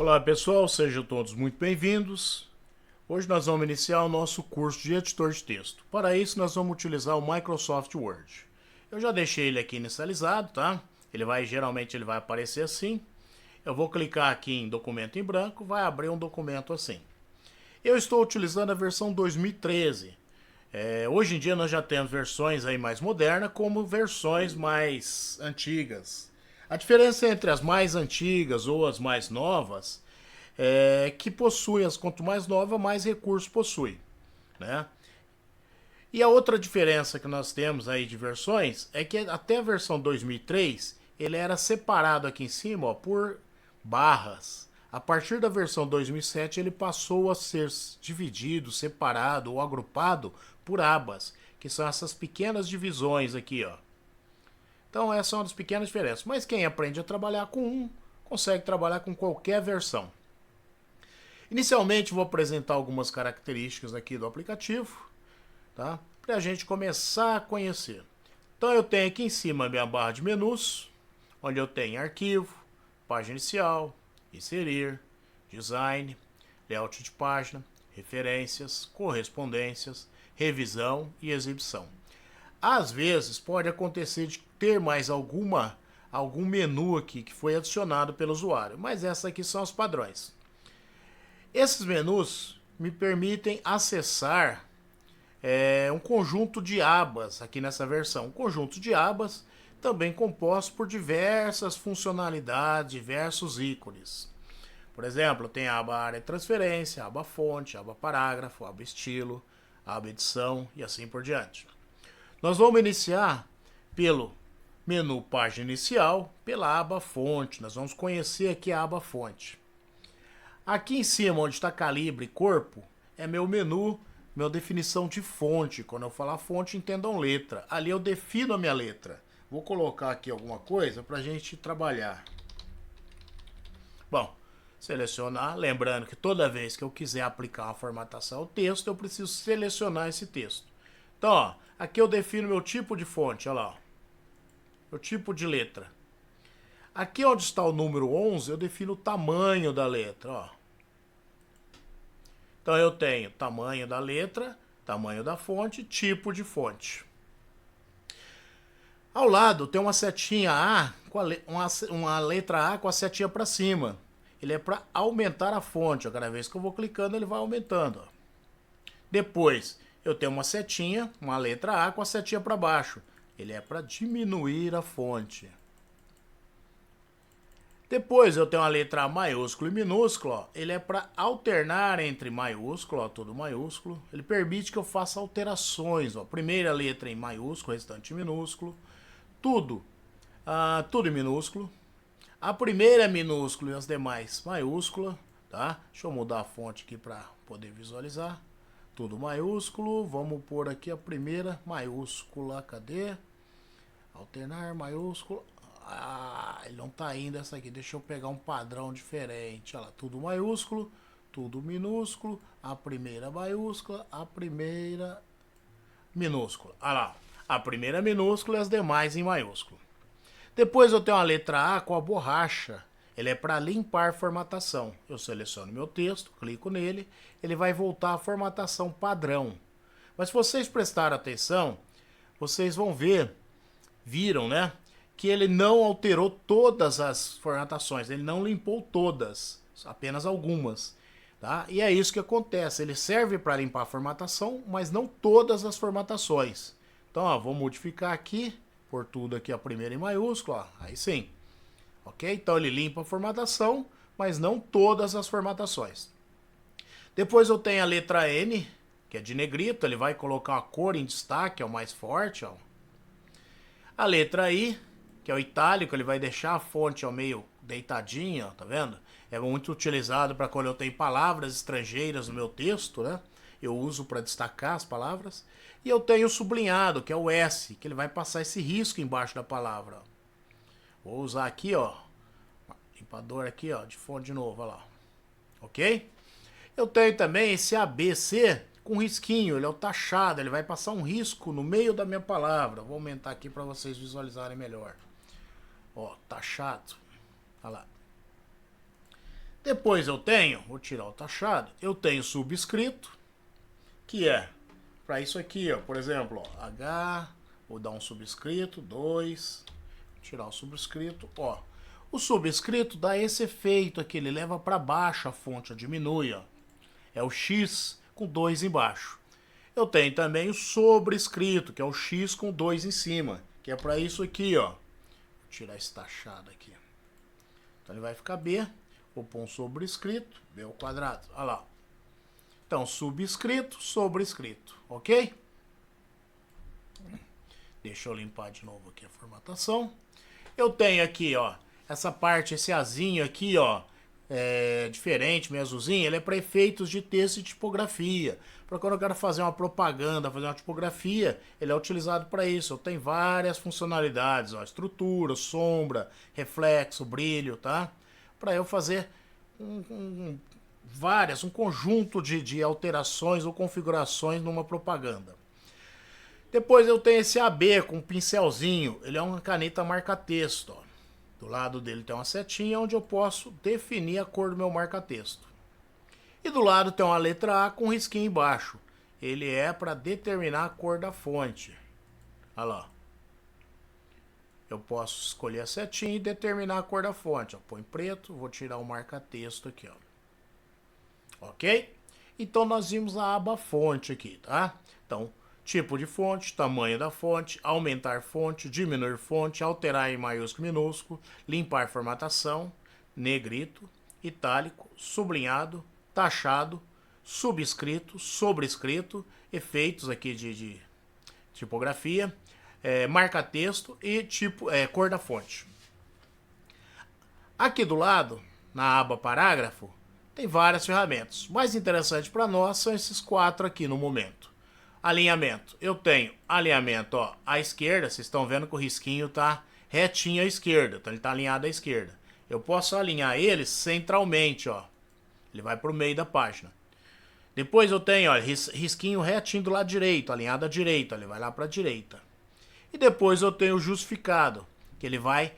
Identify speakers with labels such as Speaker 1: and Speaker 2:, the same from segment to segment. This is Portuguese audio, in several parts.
Speaker 1: Olá pessoal, sejam todos muito bem-vindos. Hoje nós vamos iniciar o nosso curso de editor de texto. Para isso nós vamos utilizar o Microsoft Word. Eu já deixei ele aqui inicializado, tá? Geralmente ele vai aparecer assim. Eu vou clicar aqui em documento em branco, vai abrir um documento assim. Eu estou utilizando a versão 2013. Hoje em dia nós já temos versões aí mais modernas, como versões mais antigas. A diferença entre as mais antigas ou as mais novas é que quanto mais nova, mais recursos possui, né? E a outra diferença que nós temos aí de versões é que até a versão 2003 ele era separado aqui em cima, ó, por barras. A partir da versão 2007 ele passou a ser dividido, separado ou agrupado por abas, que são essas pequenas divisões aqui, ó. Então essas são as pequenas diferenças. Mas quem aprende a trabalhar com um, consegue trabalhar com qualquer versão. Inicialmente vou apresentar algumas características aqui do aplicativo, tá? Para a gente começar a conhecer. Então eu tenho aqui em cima a minha barra de menus, onde eu tenho arquivo, página inicial, inserir, design, layout de página, referências, correspondências, revisão e exibição. Às vezes pode acontecer de ter mais algum menu aqui que foi adicionado pelo usuário, mas essas aqui são os padrões. Esses menus me permitem acessar um conjunto de abas aqui nessa versão. Um conjunto de abas também composto por diversas funcionalidades, diversos ícones. Por exemplo, tem a aba área de transferência, a aba fonte, a aba parágrafo, a aba estilo, a aba edição e assim por diante. Nós vamos iniciar pelo menu página inicial, pela aba fonte. Nós vamos conhecer aqui a aba fonte. Aqui em cima, onde está calibre e corpo, é meu menu, minha definição de fonte. Quando eu falar fonte, entendam letra. Ali eu defino a minha letra. Vou colocar aqui alguma coisa para a gente trabalhar. Bom, selecionar. Lembrando que toda vez que eu quiser aplicar uma formatação ao texto, eu preciso selecionar esse texto. Então, ó, aqui eu defino meu tipo de fonte, olha lá, ó, meu tipo de letra. Aqui onde está o número 11, eu defino o tamanho da letra, ó. Então eu tenho tamanho da letra, tamanho da fonte, tipo de fonte. Ao lado tem uma setinha A, uma letra A com a setinha para cima. Ele é para aumentar a fonte, ó. Cada vez que eu vou clicando ele vai aumentando, ó. Depois eu tenho uma setinha, uma letra A com a setinha para baixo. Ele é para diminuir a fonte. Depois eu tenho a letra A maiúsculo e minúsculo, ó. Ele é para alternar entre maiúsculo, ó, tudo maiúsculo. Ele permite que eu faça alterações, ó. Primeira letra em maiúsculo, restante em minúsculo. Tudo em minúsculo. A primeira é minúsculo e as demais maiúscula, tá? Deixa eu mudar a fonte aqui para poder visualizar. Tudo maiúsculo. Vamos pôr aqui a primeira maiúscula. Cadê? Alternar maiúsculo. Ele não tá indo essa aqui. Deixa eu pegar um padrão diferente. Olha lá, tudo maiúsculo, tudo minúsculo, a primeira maiúscula, a primeira minúscula. Olha lá, a primeira minúscula e as demais em maiúsculo. Depois eu tenho a letra A com a borracha. Ele é para limpar formatação. Eu seleciono meu texto, clico nele, ele vai voltar à formatação padrão. Mas se vocês prestarem atenção, vocês viram, né? Que ele não alterou todas as formatações, ele não limpou todas, apenas algumas, tá? E é isso que acontece, ele serve para limpar a formatação, mas não todas as formatações. Então, ó, vou modificar aqui, por tudo aqui a primeira em maiúsculo, ó, aí sim, ok? Então ele limpa a formatação, mas não todas as formatações. Depois eu tenho a letra N, que é de negrito, ele vai colocar a cor em destaque, é o mais forte, ó. A letra I, que é o itálico, ele vai deixar a fonte ao meio deitadinha, tá vendo? É muito utilizado para quando eu tenho palavras estrangeiras no meu texto, né? Eu uso para destacar as palavras. E eu tenho o sublinhado, que é o S, que ele vai passar esse risco embaixo da palavra. Vou usar aqui, ó, limpador aqui, ó, de fonte de novo, olha lá. Ok? Eu tenho também esse ABC com risquinho, ele é o taxado, ele vai passar um risco no meio da minha palavra. Vou aumentar aqui para vocês visualizarem melhor. Ó, taxado. Olha lá. Depois eu tenho, vou tirar o taxado, eu tenho subscrito, que é para isso aqui, ó, por exemplo, ó, H, vou dar um subscrito, 2, tirar o subscrito, ó. O subscrito dá esse efeito aqui, ele leva para baixo a fonte, ó, diminui, ó. É o X com 2 embaixo. Eu tenho também o sobrescrito, que é o X com 2 em cima, que é para isso aqui, ó. Vou tirar esse taxado aqui. Então ele vai ficar B, vou pôr um sobrescrito, B ao quadrado, olha lá. Então, subscrito, sobrescrito, ok? Deixa eu limpar de novo aqui a formatação. Eu tenho aqui, ó, essa parte, esse azinho aqui, ó, é diferente, meio azulzinho, ele é para efeitos de texto e tipografia. Para quando eu quero fazer uma propaganda, fazer uma tipografia, ele é utilizado para isso. Eu tenho várias funcionalidades, ó, estrutura, sombra, reflexo, brilho, tá? Para eu fazer um conjunto de alterações ou configurações numa propaganda. Depois eu tenho esse AB com um pincelzinho, ele é uma caneta marca-texto, ó. Do lado dele tem uma setinha onde eu posso definir a cor do meu marca-texto. E do lado tem uma letra A com um risquinho embaixo. Ele é para determinar a cor da fonte. Olha lá. Eu posso escolher a setinha e determinar a cor da fonte. Ó, põe preto, vou tirar o marca-texto aqui, ó. Ok? Então nós vimos a aba fonte aqui, tá? Então, tipo de fonte, tamanho da fonte, aumentar fonte, diminuir fonte, alterar em maiúsculo e minúsculo, limpar formatação, negrito, itálico, sublinhado, taxado, subscrito, sobrescrito, efeitos aqui de tipografia, marca-texto e cor da fonte. Aqui do lado, na aba parágrafo, tem várias ferramentas. O mais interessante para nós são esses 4 aqui no momento. Alinhamento. Eu tenho alinhamento, ó, à esquerda. Vocês estão vendo que o risquinho tá retinho à esquerda. Então ele tá alinhado à esquerda. Eu posso alinhar ele centralmente, ó. Ele vai pro meio da página. Depois eu tenho, ó, risquinho retinho do lado direito, alinhado à direita. Ele vai lá para a direita. E depois eu tenho o justificado, que ele vai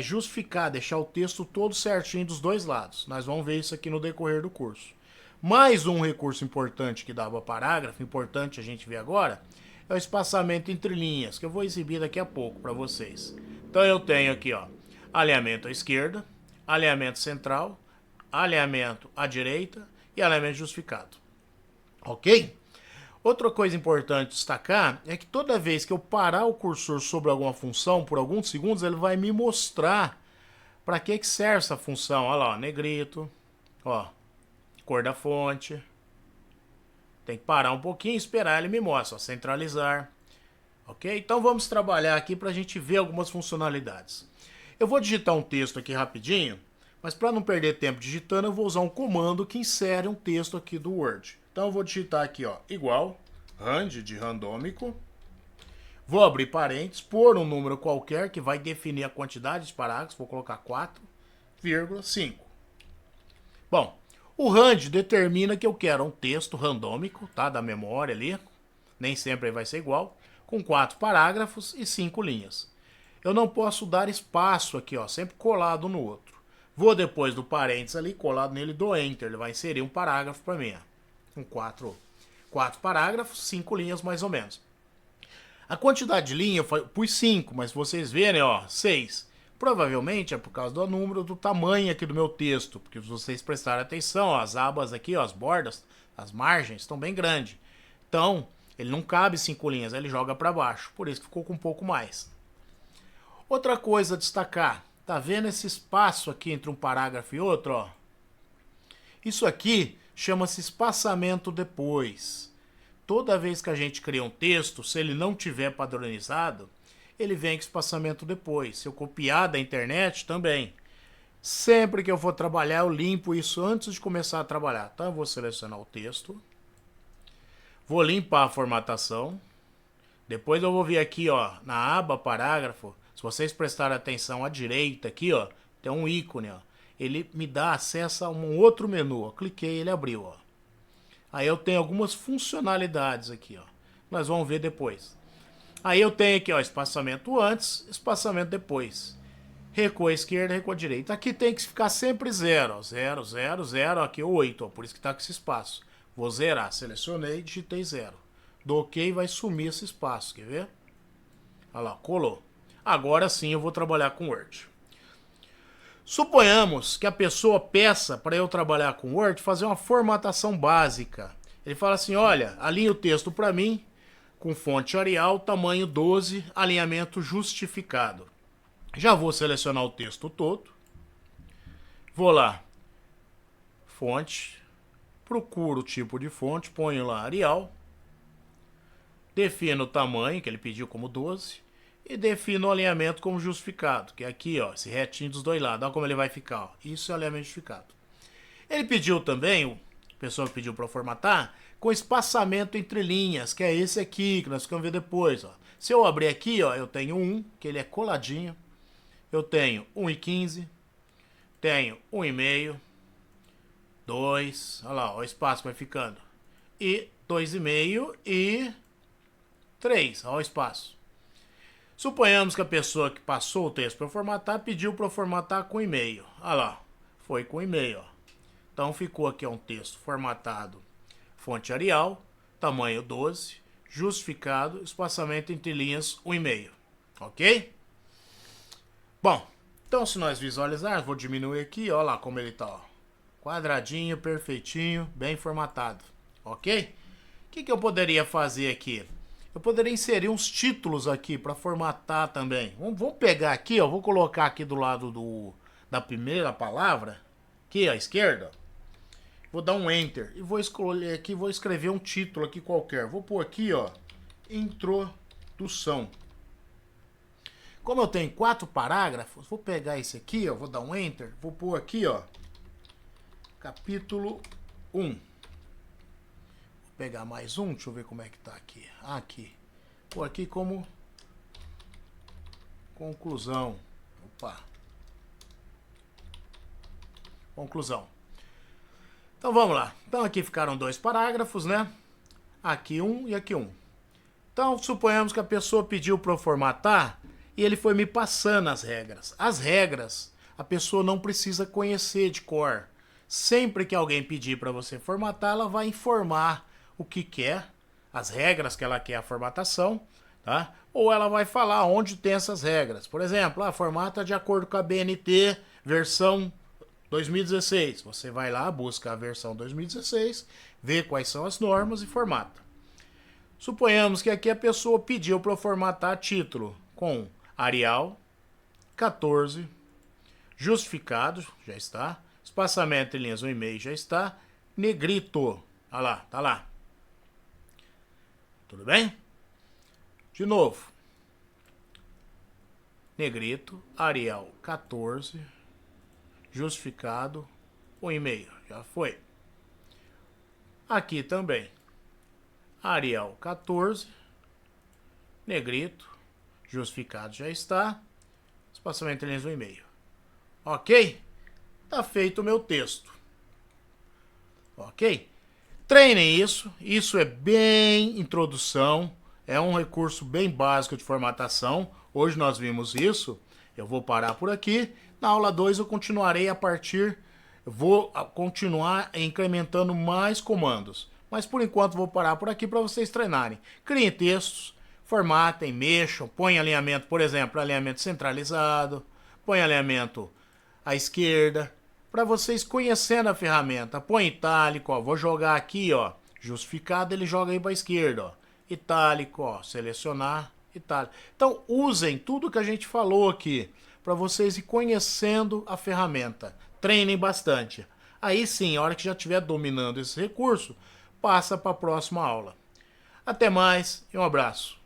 Speaker 1: justificar, deixar o texto todo certinho dos dois lados. Nós vamos ver isso aqui no decorrer do curso. Mais um recurso importante que dava parágrafo, importante a gente ver agora, é o espaçamento entre linhas, que eu vou exibir daqui a pouco para vocês. Então eu tenho aqui, ó, alinhamento à esquerda, alinhamento central, alinhamento à direita e alinhamento justificado. Ok? Outra coisa importante destacar é que toda vez que eu parar o cursor sobre alguma função por alguns segundos, ele vai me mostrar para que serve essa função. Olha lá, ó, negrito, ó, cor da fonte. Tem que parar um pouquinho e esperar ele me mostra, ó, centralizar. Ok? Então vamos trabalhar aqui para a gente ver algumas funcionalidades. Eu vou digitar um texto aqui rapidinho, mas para não perder tempo digitando, eu vou usar um comando que insere um texto aqui do Word. Então eu vou digitar aqui, ó, igual, rand de randômico. Vou abrir parênteses, pôr um número qualquer que vai definir a quantidade de parágrafos. Vou colocar 4,5. Bom, o rand determina que eu quero um texto randômico, tá, da memória ali. Nem sempre vai ser igual. Com 4 parágrafos e 5 linhas. Eu não posso dar espaço aqui, ó, sempre colado no outro. Vou depois do parênteses ali, colado nele, dou Enter. Ele vai inserir um parágrafo para mim, ó. Com 4 parágrafos, 5 linhas mais ou menos. A quantidade de linha eu pus 5, mas vocês verem, ó, 6. Provavelmente é por causa do número, do tamanho aqui do meu texto, porque se vocês prestarem atenção, ó, as abas aqui, ó, as bordas, as margens estão bem grandes. Então, ele não cabe 5 linhas, ele joga para baixo, por isso que ficou com um pouco mais. Outra coisa a destacar, tá vendo esse espaço aqui entre um parágrafo e outro, ó? Isso aqui chama-se espaçamento depois. Toda vez que a gente cria um texto, se ele não tiver padronizado, ele vem com espaçamento depois. Se eu copiar da internet, também. Sempre que eu for trabalhar, eu limpo isso antes de começar a trabalhar. Então eu vou selecionar o texto. Vou limpar a formatação. Depois eu vou vir aqui, ó, na aba parágrafo. Se vocês prestarem atenção à direita aqui, ó, tem um ícone, ó. Ele me dá acesso a um outro menu, ó. Cliquei, ele abriu, ó. Aí eu tenho algumas funcionalidades aqui, ó. Nós vamos ver depois. Aí eu tenho aqui, ó, espaçamento antes, espaçamento depois. Recuo à esquerda, recuo à direita. Aqui tem que ficar sempre 0. 0, 0, 0. Aqui 8, ó, por isso que está com esse espaço. Vou zerar. Selecionei, digitei 0. Dou OK, vai sumir esse espaço. Quer ver? Olha lá, colou. Agora sim eu vou trabalhar com Word. Suponhamos que a pessoa peça para eu trabalhar com Word fazer uma formatação básica. Ele fala assim, olha, alinha o texto para mim com fonte Arial, tamanho 12, alinhamento justificado. Já vou selecionar o texto todo. Vou lá, fonte, procuro o tipo de fonte, ponho lá Arial. Defino o tamanho, que ele pediu como 12. E defino o alinhamento como justificado, que é aqui, ó, esse retinho dos dois lados. Olha como ele vai ficar, ó. Isso é alinhamento justificado. Ele pediu também, a pessoa que pediu para formatar, com espaçamento entre linhas, que é esse aqui, que nós ficamos ver depois, ó. Se eu abrir aqui, ó, eu tenho 1, que ele é coladinho. Eu tenho 1,15, tenho 1,5, 2, olha lá, ó, o espaço vai ficando. E 2,5 e 3, olha o espaço. Suponhamos que a pessoa que passou o texto para formatar pediu para formatar com e-mail. Olha lá, foi com e-mail. Ó. Então ficou aqui um texto formatado, fonte Arial, tamanho 12, justificado, espaçamento entre linhas 1,5. Ok? Bom, então se nós visualizarmos, vou diminuir aqui, olha lá como ele está. Ó. Quadradinho, perfeitinho, bem formatado. Ok? O que eu poderia fazer aqui? Eu poderia inserir uns títulos aqui para formatar também. Vamos pegar aqui, ó, vou colocar aqui do lado da primeira palavra, aqui à esquerda. Vou dar um Enter e vou escolher aqui, vou escrever um título aqui qualquer. Vou pôr aqui, ó, Introdução. Como eu tenho 4 parágrafos, vou pegar esse aqui, ó, vou dar um Enter, vou pôr aqui, ó, capítulo 1. Vou pegar mais um, deixa eu ver como é que tá aqui. Aqui. Vou aqui como conclusão. Opa. Conclusão. Então vamos lá. Então aqui ficaram 2 parágrafos, né? Aqui um e aqui um. Então suponhamos que a pessoa pediu para eu formatar e ele foi me passando as regras. As regras a pessoa não precisa conhecer de cor. Sempre que alguém pedir para você formatar, ela vai informar o que quer, as regras que ela quer a formatação, tá? Ou ela vai falar onde tem essas regras. Por exemplo, formata de acordo com a BNT versão 2016. Você vai lá, busca a versão 2016, vê quais são as normas e formata. Suponhamos que aqui a pessoa pediu para eu formatar título com Arial 14, justificado, já está, espaçamento em linhas 1,5 já está, negrito, olha lá, tá lá. Tudo bem? De novo. Negrito, Arial 14, justificado 1,5, já foi. Aqui também. Arial 14, negrito, justificado já está, espaçamento em linhas 1,5. Ok? Tá feito o meu texto. Ok? Treinem isso é bem introdução, é um recurso bem básico de formatação. Hoje nós vimos isso, eu vou parar por aqui. Na aula 2 eu continuarei vou continuar incrementando mais comandos. Mas por enquanto vou parar por aqui para vocês treinarem. Criem textos, formatem, mexam, põem alinhamento, por exemplo, alinhamento centralizado, põe alinhamento à esquerda, para vocês conhecendo a ferramenta. Põe itálico, ó, vou jogar aqui, ó, justificado, ele joga aí para a esquerda, ó. Itálico, ó, selecionar, itálico. Então usem tudo que a gente falou aqui, para vocês ir conhecendo a ferramenta. Treinem bastante. Aí sim, a hora que já estiver dominando esse recurso, passa para a próxima aula. Até mais e um abraço.